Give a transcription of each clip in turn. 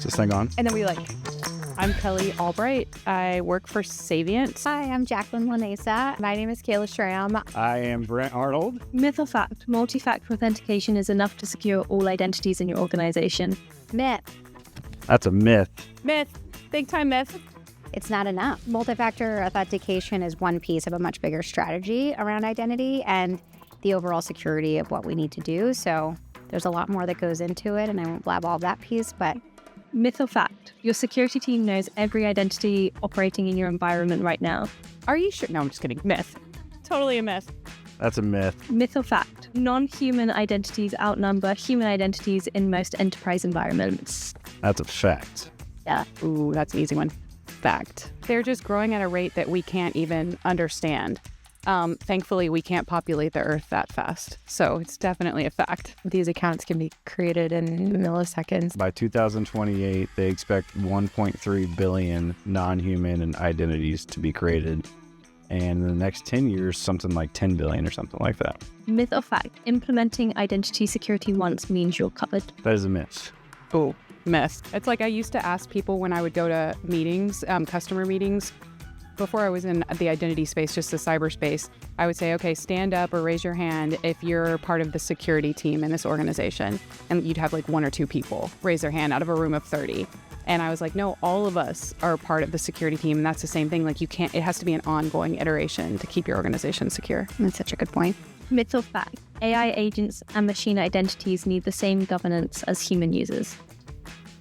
this thing on? And then I'm Kelly Albright. I work for Saviynt. Hi, I'm Jacqueline Lanesa. My name is Kayla Schramm. I am Brent Arnold. Myth or fact, multi-factor authentication is enough to secure all identities in your organization. Myth. That's a myth. Myth. Big time myth. It's not enough. Multi-factor authentication is one piece of a much bigger strategy around identity and the overall security of what we need to do. So there's a lot more that goes into it, and I won't blab all of that piece, but Myth or fact, your security team knows every identity operating in your environment right now. Are you sure? No, I'm just kidding. Myth. Totally a myth. That's a myth. Myth or fact, non-human identities outnumber human identities in most enterprise environments. That's a fact. yeah. Ooh, that's an easy one. Fact. They're just growing at a rate that we can't even understand. Thankfully, we can't populate the Earth that fast. So it's definitely a fact. These accounts can be created in milliseconds. By 2028, they expect 1.3 billion non-human identities to be created. And in the next 10 years, something like 10 billion or something like that. Myth or fact, implementing identity security once means you're covered. That is a myth. Ooh, myth. It's like I used to ask people when I would go to meetings, customer meetings, before I was in the identity space, just the cyberspace, I would say, okay, stand up or raise your hand if you're part of the security team in this organization. And you'd have like one or two people raise their hand out of a room of 30. And I was like, no, all of us are part of the security team. And that's the same thing. Like it has to be an ongoing iteration to keep your organization secure. That's such a good point. Myth or fact, AI agents and machine identities need the same governance as human users.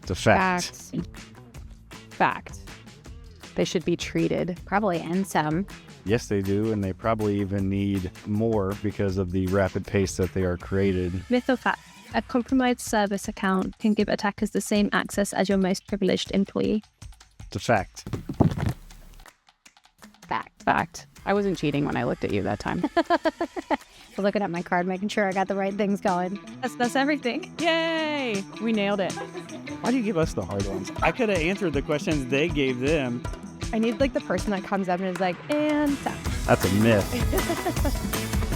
It's a fact. Fact. They should be treated. Probably and some. Yes, they do. And they probably even need more because of the rapid pace that they are created. Myth or fact, a compromised service account can give attackers the same access as your most privileged employee. It's a fact. Fact. I wasn't cheating when I looked at you that time. Looking at my card, making sure I got the right things going. That's everything. Yay! We nailed it. Why do you give us the hard ones? I could have answered the questions they gave them. I need like the person that comes up and is like, and That's a myth.